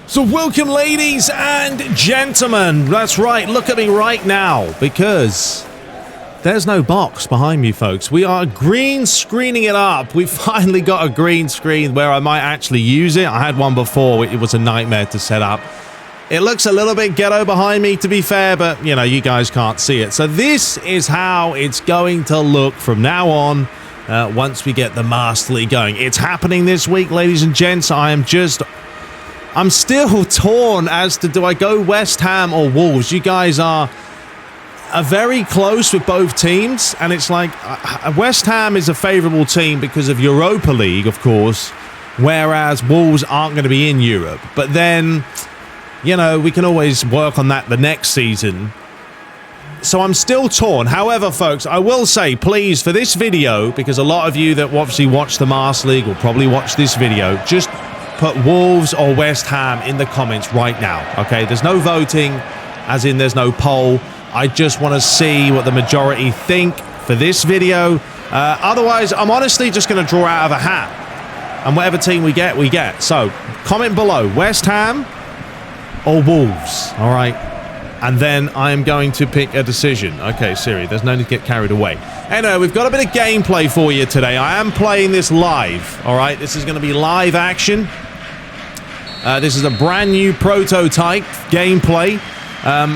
So welcome, ladies and gentlemen. That's right, look at me right now, because there's no box behind me, folks. We are green screening it up. We finally got a green screen where I might actually use it. I had one before. It was a nightmare to set up. It looks a little bit ghetto behind me, to be fair, but, you know, you guys can't see it. So this is how it's going to look from now on once we get the Master League going. It's happening this week, ladies and gents. I'm still torn as to do I go West Ham or Wolves. You guys are very close with both teams, and it's like West Ham is a favourable team because of Europa League, of course, whereas Wolves aren't going to be in Europe. But then, you know, we can always work on that the next season. So I'm still torn. However, folks, I will say, please, for this video, because a lot of you that obviously watch the Master League will probably watch this video, just put Wolves or West Ham in the comments right now, okay? There's no voting, as in there's no poll. I just want to see what the majority think for this video. Otherwise, I'm honestly just going to draw out of a hat. And whatever team we get, we get. So, comment below, West Ham or Wolves, all right? And then I am going to pick a decision. Okay, Siri, there's no need to get carried away. Anyway, we've got a bit of gameplay for you today. I am playing this live, all right? This is going to be live action. This is a brand new prototype gameplay.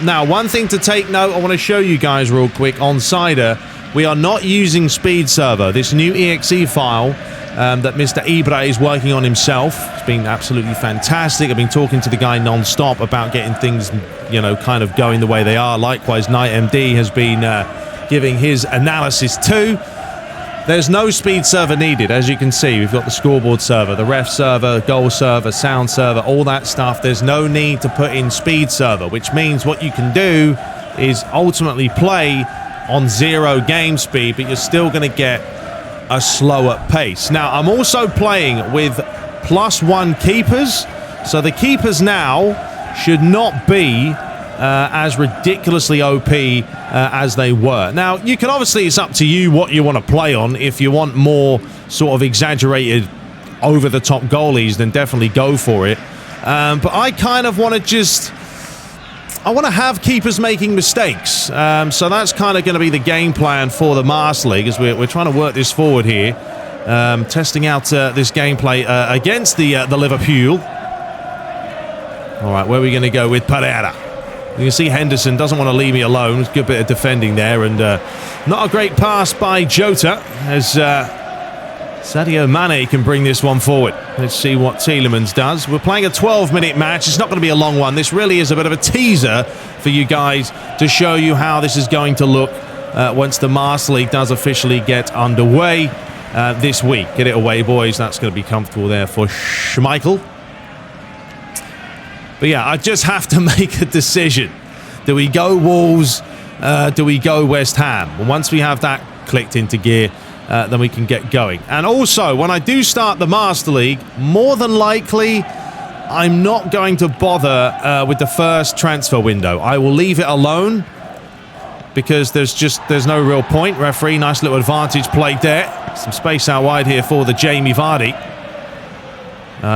Now, one thing to take note, I want to show you guys real quick on Cider. We are not using Speed Server. This new exe file that Mr. Ibra is working on himself. It's been absolutely fantastic. I've been talking to the guy non-stop about getting things, you know, kind of going the way they are. Likewise, NightMD has been giving his analysis too. There's no speed server needed. As you can see, we've got the scoreboard server, the ref server, goal server, sound server, all that stuff. There's no need to put in speed server, which means what you can do is ultimately play on 0 game speed, but you're still going to get a slower pace. Now, I'm also playing with +1 keepers, so the keepers now should not be as ridiculously OP as they were. Now, you can obviously, it's up to you what you want to play on. If you want more sort of exaggerated, over-the-top goalies, then definitely go for it. But I kind of want to I want to have keepers making mistakes. So that's kind of going to be the game plan for the Master League, as we're trying to work this forward here. Testing out this gameplay against the Liverpool. All right, where are we going to go with Pereira? You can see Henderson doesn't want to leave me alone. It's a good bit of defending there, and not a great pass by Jota, as Sadio Mane can bring this one forward. Let's see what Tielemans does. We're playing a 12-minute match. It's not going to be a long one. This really is a bit of a teaser for you guys to show you how this is going to look once the Master League does officially get underway this week. Get it away, boys. That's going to be comfortable there for Schmeichel. But yeah, I just have to make a decision. Do we go Wolves? Do we go West Ham? Well, once we have that clicked into gear, then we can get going. And also, when I do start the Master League, more than likely, I'm not going to bother with the first transfer window. I will leave it alone because there's no real point. Referee, nice little advantage played there. Some space out wide here for the Jamie Vardy.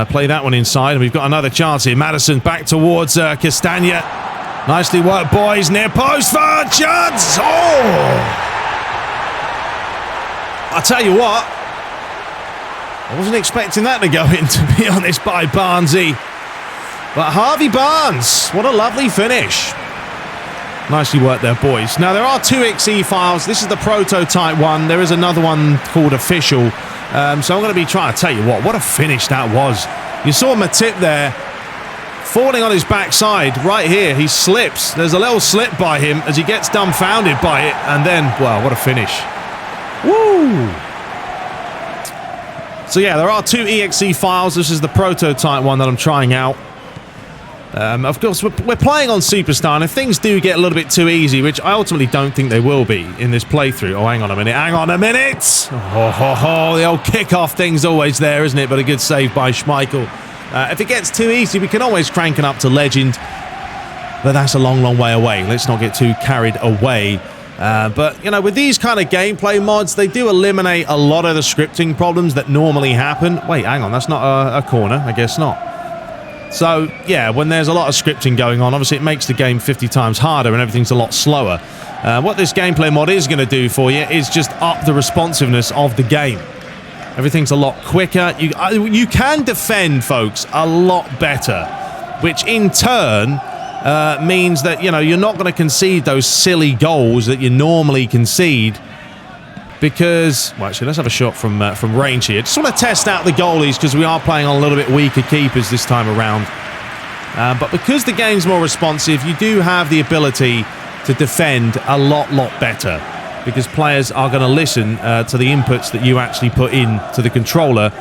Play that one inside, and we've got another chance here. Maddison back towards Castagna. Nicely worked, boys. Near post for chance. Oh! I'll tell you what, I wasn't expecting that to go in, to be honest, by Barnesy. But Harvey Barnes, what a lovely finish. Nicely worked there, boys. Now, there are 2 exe files. This is the prototype one. There is another one called official. So I'm going to be trying to tell you what a finish that was. You saw Matip there falling on his backside right here. He slips. There's a little slip by him as he gets dumbfounded by it. And then, wow, what a finish. Woo! So yeah, there are 2 exe files. This is the prototype one that I'm trying out. Of course, we're playing on Superstar, and if things do get a little bit too easy, which I ultimately don't think they will be in this playthrough. Oh, hang on a minute. Oh, the old kickoff thing's always there, isn't it? But a good save by Schmeichel. If it gets too easy, we can always crank it up to Legend, but that's a long, long way away. Let's not get too carried away. But, you know, with these kind of gameplay mods, they do eliminate a lot of the scripting problems that normally happen. Wait, hang on, that's not a corner. I guess not. So, yeah, when there's a lot of scripting going on, obviously it makes the game 50 times harder and everything's a lot slower. What this gameplay mod is going to do for you is just up the responsiveness of the game. Everything's a lot quicker. You can defend, folks, a lot better, which in turn means that, you know, you're not going to concede those silly goals that you normally concede because... Well, actually, let's have a shot from range here. Just want to test out the goalies because we are playing on a little bit weaker keepers this time around. But because the game's more responsive, you do have the ability to defend a lot better because players are going to listen to the inputs that you actually put in to the controller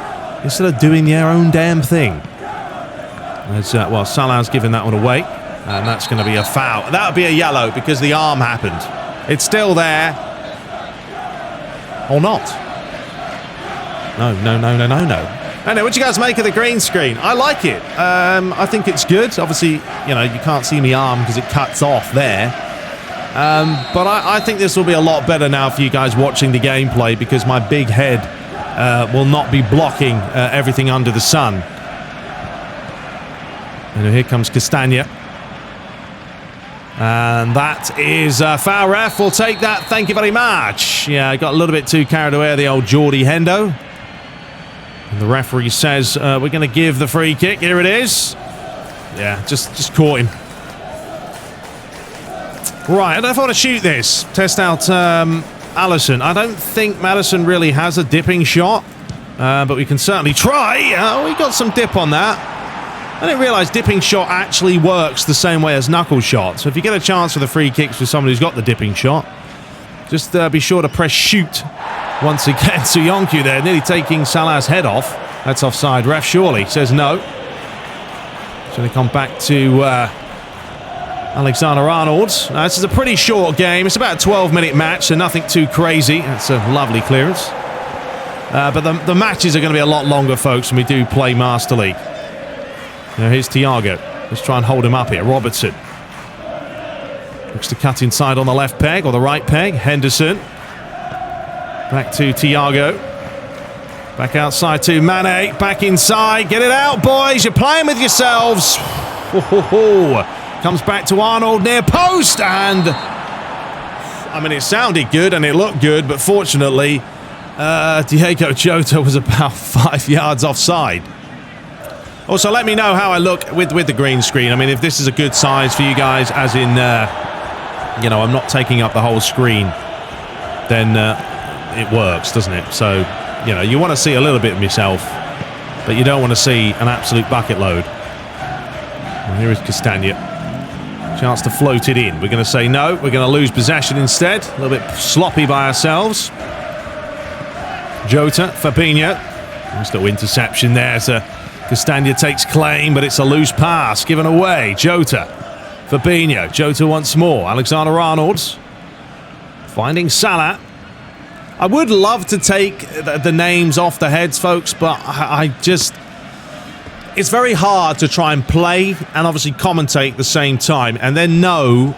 instead of doing their own damn thing. As, well, Salah's giving that one away, and that's going to be a foul. That would be a yellow because the arm happened. It's still there. Or not. No. Anyway, what do you guys make of the green screen? I like it. I think it's good. Obviously, you know, you can't see my arm because it cuts off there. But I think this will be a lot better now for you guys watching the gameplay because my big head will not be blocking everything under the sun. And here comes Castagna. And that is a foul. Ref will take that. Thank you very much. Yeah, I got a little bit too carried away, the old Geordie Hendo. And the referee says we're going to give the free kick. Here it is. Yeah, just caught him. Right, I don't know if I want to shoot this. Test out Alisson. I don't think Maddison really has a dipping shot. But we can certainly try. We got some dip on that. I didn't realise dipping shot actually works the same way as knuckle shot. So if you get a chance for the free kicks with someone who's got the dipping shot, just be sure to press shoot once again. Soyuncu there, nearly taking Salah's head off. That's offside. Ref surely says no. It's going to come back to Alexander-Arnold. This is a pretty short game. It's about a 12-minute match, so nothing too crazy. That's a lovely clearance. But the matches are going to be a lot longer, folks, when we do play Master League. Now here's Thiago. Let's try and hold him up here. Robertson. Looks to cut inside on the left peg or the right peg. Henderson. Back to Thiago. Back outside to Mane. Back inside. Get it out, boys. You're playing with yourselves. Comes back to Arnold near post. And, I mean, it sounded good and it looked good. But fortunately, Diego Jota was about 5 yards offside. Also, let me know how I look with the green screen. I mean, if this is a good size for you guys, as in, you know, I'm not taking up the whole screen, then it works, doesn't it? So, you know, you want to see a little bit of yourself, but you don't want to see an absolute bucket load. And here is Castagna. Chance to float it in. We're going to say no. We're going to lose possession instead. A little bit sloppy by ourselves. Jota, Fabinho. Nice little interception there to... Castagna takes claim, but it's a loose pass given away. Jota. Fabinho. Jota once more. Alexander-Arnold. Finding Salah. I would love to take the names off the heads, folks, but I just... It's very hard to try and play and obviously commentate at the same time and then know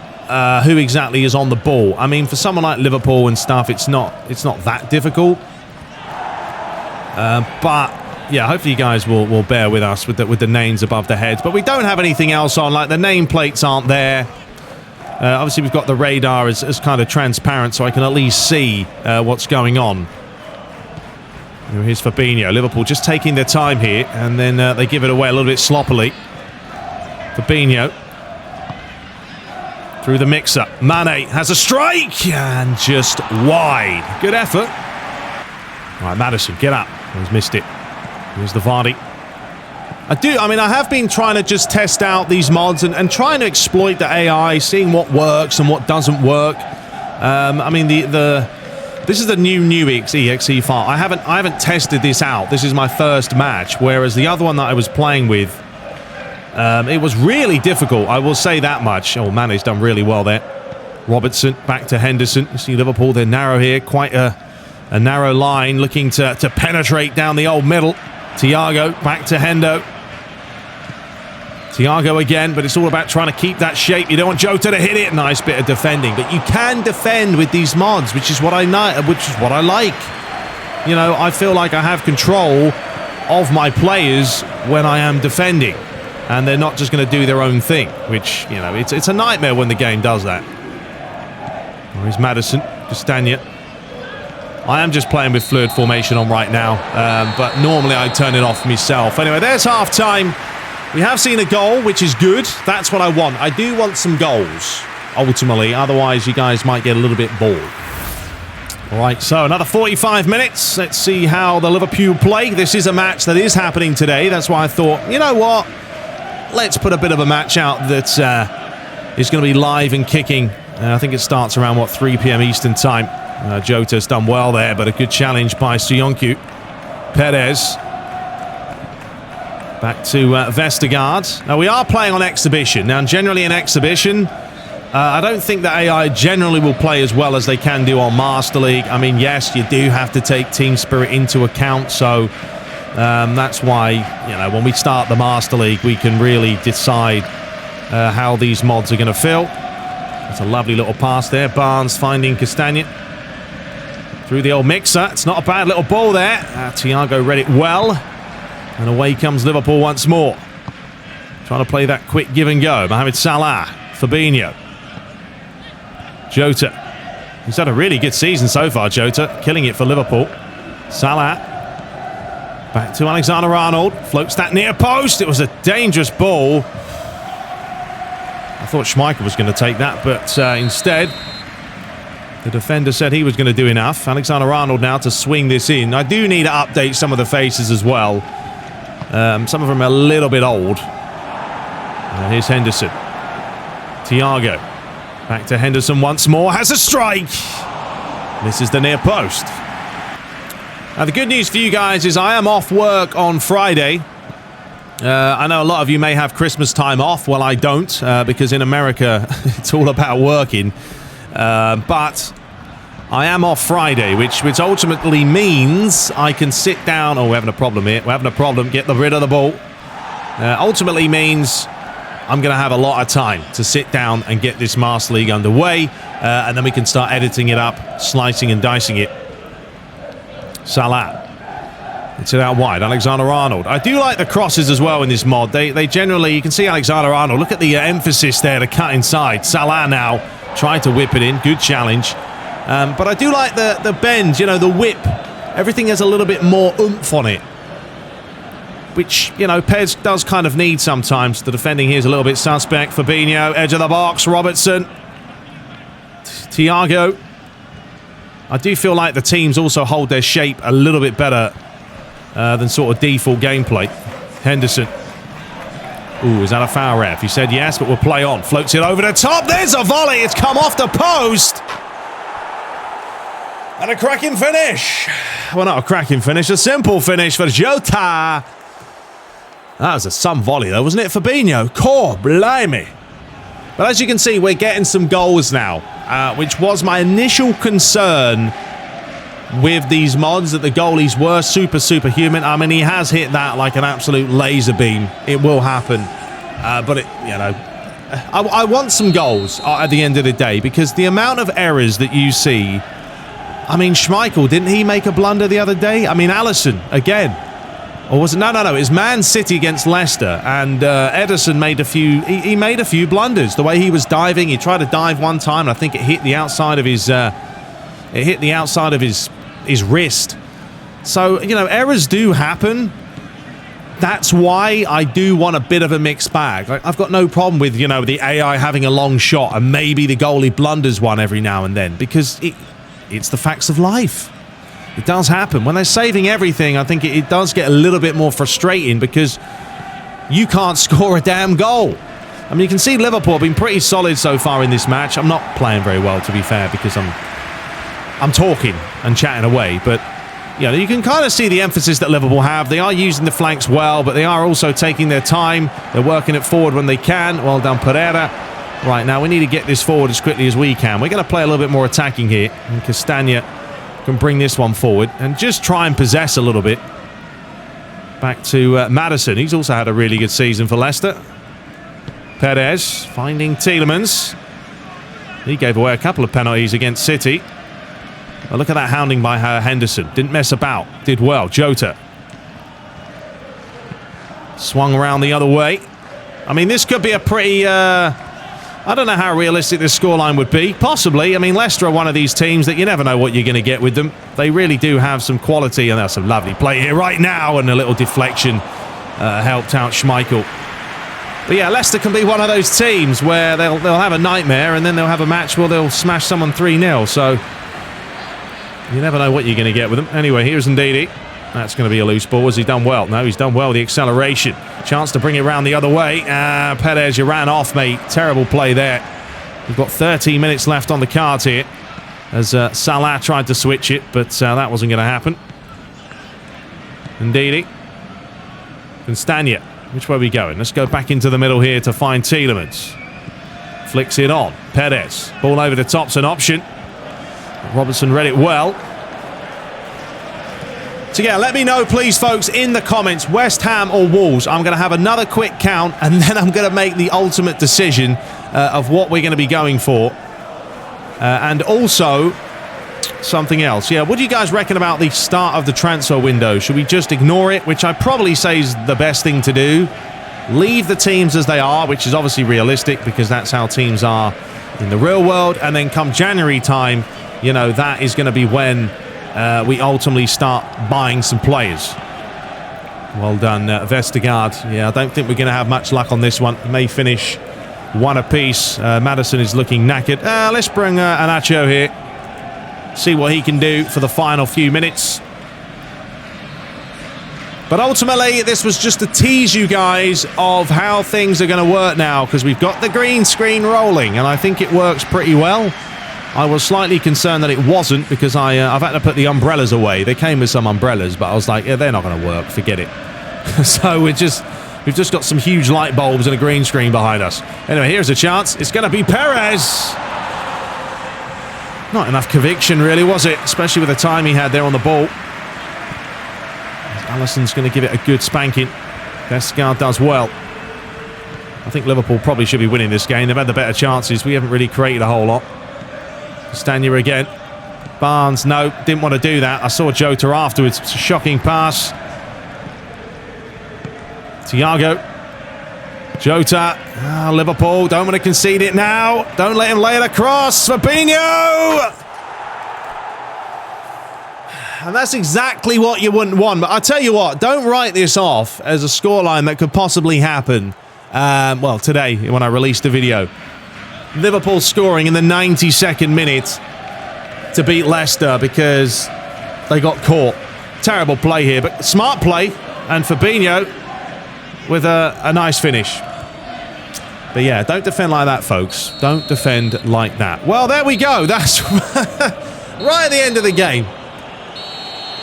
who exactly is on the ball. I mean, for someone like Liverpool and stuff, it's not that difficult. But... yeah, hopefully you guys will bear with us with the names above the heads. But we don't have anything else on, like the nameplates aren't there. Obviously we've got the radar as kind of transparent so I can at least see what's going on. Here's Fabinho. Liverpool just taking their time here, and then they give it away a little bit sloppily. Fabinho. Through the mix-up. Mane has a strike, and just wide. Good effort. All right, Maddison, get up. He's missed it. Here's the Vardy. I have been trying to just test out these mods and trying to exploit the AI, seeing what works and what doesn't work. I mean, this is the new EXE file. I haven't tested this out. This is my first match, whereas the other one that I was playing with, it was really difficult. I will say that much. Oh, Mane's done really well there. Robertson back to Henderson. You see Liverpool, they're narrow here, quite a narrow line, looking to penetrate down the old middle. Thiago back to Hendo. Thiago again, but it's all about trying to keep that shape. You don't want Jota to hit it. Nice bit of defending, but you can defend with these mods, which is what I know, which is what I like. You know, I feel like I have control of my players when I am defending, and they're not just going to do their own thing, which, you know, it's a nightmare when the game does that. Here's Maddison, Castagna. I am just playing with fluid formation on right now, but normally I turn it off myself. Anyway, there's half-time. We have seen a goal, which is good. That's what I want. I do want some goals, ultimately. Otherwise, you guys might get a little bit bored. All right, so another 45 minutes. Let's see how the Liverpool play. This is a match that is happening today. That's why I thought, you know what? Let's put a bit of a match out that is going to be live and kicking. I think it starts around, what, 3 p.m. Eastern time. Jota's done well there, but a good challenge by Sionku. Perez. Back to Vestergaard. Now, we are playing on exhibition. Now, generally in exhibition, I don't think that AI generally will play as well as they can do on Master League. I mean, yes, you do have to take team spirit into account, so that's why, you know, when we start the Master League, we can really decide how these mods are going to feel. That's a lovely little pass there. Barnes finding Castagna. Through the old mixer. It's not a bad little ball there. Thiago read it well. And away comes Liverpool once more. Trying to play that quick give and go. Mohamed Salah. Fabinho. Jota. He's had a really good season so far, Jota. Killing it for Liverpool. Salah. Back to Alexander-Arnold. Floats that near post. It was a dangerous ball. I thought Schmeichel was going to take that, but instead... the defender said he was going to do enough. Alexander-Arnold now to swing this in. I do need to update some of the faces as well. Some of them are a little bit old. Here's Henderson. Thiago. Back to Henderson once more. Has a strike. This is the near post. Now, the good news for you guys is I am off work on Friday. I know a lot of you may have Christmas time off. Well, I don't, because in America, it's all about working. But I am off Friday, which ultimately means I can sit down. Oh, we're having a problem here. We're having a problem. Get rid of the ball. Ultimately means I'm going to have a lot of time to sit down and get this Master League underway. And then we can start editing it up, slicing and dicing it. Salah. It's it out wide. Alexander-Arnold. I do like the crosses as well in this mod. They generally, you can see Alexander-Arnold. Look at the emphasis there to cut inside. Salah now. Tried to whip it in. Good challenge. But I do like the bend, you know, the whip. Everything has a little bit more oomph on it. Which, you know, PES does kind of need sometimes. The defending here is a little bit suspect. Fabinho, edge of the box. Robertson. Thiago. I do feel like the teams also hold their shape a little bit better than sort of default gameplay. Henderson. Ooh, is that a foul, ref? He said yes, but we'll play on. Floats it over the top. There's a volley. It's come off the post. And a cracking finish. Well, not a cracking finish. A simple finish for Jota. That was some volley, though, wasn't it? Fabinho. Core, blimey. But as you can see, we're getting some goals now, which was my initial concern with these mods, that the goalies were superhuman. I mean, he has hit that like an absolute laser beam. It will happen. But, you know, I want some goals at the end of the day, because the amount of errors that you see... I mean, Schmeichel, didn't he make a blunder the other day? I mean, Alisson, again. Or was it? No. It was Man City against Leicester, and Ederson made a few... He made a few blunders. The way he was diving, he tried to dive one time, and I think it hit the outside of his... it hit the outside of his wrist. So, you know, errors do happen. That's why I do want a bit of a mixed bag. Like, I've got no problem with, you know, the AI having a long shot and maybe the goalie blunders one every now and then, because it's the facts of life. It does happen. When they're saving everything, I think it does get a little bit more frustrating, because you can't score a damn goal. I mean, you can see Liverpool have been pretty solid so far in this match. I'm not playing very well, to be fair, because I'm talking and chatting away, but you know, you can kind of see the emphasis that Liverpool have. They are using the flanks well, but they are also taking their time. They're working it forward when they can. Well done, Pereira. Right, now we need to get this forward as quickly as we can. We're going to play a little bit more attacking here, and Castagna can bring this one forward and just try and possess a little bit. Back to Maddison. He's also had a really good season for Leicester. Perez finding Tielemans. He gave away a couple of penalties against City. Well, look at that hounding by Henderson. Didn't mess about. Did well. Jota. Swung around the other way. I mean, this could be a pretty... I don't know how realistic this scoreline would be. Possibly. I mean, Leicester are one of these teams that you never know what you're going to get with them. They really do have some quality, and there's some lovely play here right now, and a little deflection helped out Schmeichel. But yeah, Leicester can be one of those teams where they'll have a nightmare, and then they'll have a match where they'll smash someone 3-0. So you never know what you're going to get with them. Anyway, here's Ndidi. That's going to be a loose ball. Has he done well? No, he's done well with the acceleration. Chance to bring it around the other way. Perez, you ran off, mate. Terrible play there. We've got 13 minutes left on the cards here as Salah tried to switch it, but that wasn't going to happen. Ndidi. Constania. Which way are we going? Let's go back into the middle here to find Tielemans. Flicks it on. Perez. Ball over the top's an option. Robertson read it well. So yeah, let me know, please, folks, in the comments, West Ham or Wolves. I'm going to have another quick count, and then I'm going to make the ultimate decision of what we're going to be going for. And also, something else. Yeah, what do you guys reckon about the start of the transfer window? Should we just ignore it, which I probably say is the best thing to do? Leave the teams as they are, which is obviously realistic, because that's how teams are in the real world. And then come January time, you know, that is going to be when... we ultimately start buying some players. Well done, Vestergaard. Yeah, I don't think we're going to have much luck on this one. May finish one apiece. Maddison is looking knackered. Let's bring Anacho here. See what he can do for the final few minutes. But ultimately, this was just to tease you guys of how things are going to work now, because we've got the green screen rolling, and I think it works pretty well. I was slightly concerned that it wasn't, because I've had to put the umbrellas away. They came with some umbrellas, but I was like, yeah, they're not going to work. Forget it. So we've just got some huge light bulbs and a green screen behind us. Anyway, here's a chance. It's going to be Perez. Not enough conviction, really, was it? Especially with the time he had there on the ball. Alisson's going to give it a good spanking. Vestergaard does well. I think Liverpool probably should be winning this game. They've had the better chances. We haven't really created a whole lot. Stania again. Barnes, no, didn't want to do that. I saw Jota afterwards. It's a shocking pass. Thiago. Jota. Liverpool, don't want to concede it now. Don't let him lay it across. Fabinho! And that's exactly what you wouldn't want. But I tell you what, don't write this off as a scoreline that could possibly happen. Well, today, when I released the video. Liverpool scoring in the 92nd minute to beat Leicester because they got caught. Terrible play here, but smart play. And Fabinho with a nice finish. But yeah, don't defend like that, folks. Don't defend like that. Well, there we go. That's right at the end of the game.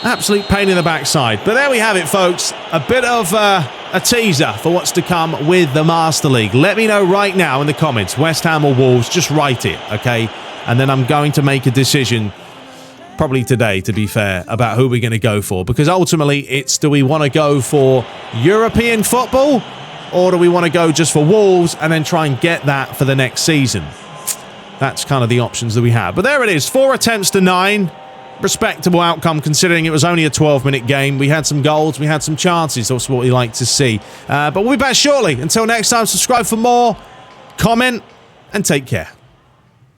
Absolute pain in the backside. But there we have it, folks. A bit of a teaser for what's to come with the Master League. Let me know right now in the comments, West Ham or Wolves. Just write it, okay? And then I'm going to make a decision, probably today, to be fair, about who we're going to go for. Because ultimately, it's do we want to go for European football, or do we want to go just for Wolves and then try and get that for the next season? That's kind of the options that we have. But there it is, 4 attempts to 9. Respectable outcome considering it was only a 12-minute game. We had some goals, we had some chances. That's what we like to see. But we'll be back shortly. Until next time, subscribe for more, comment, and take care.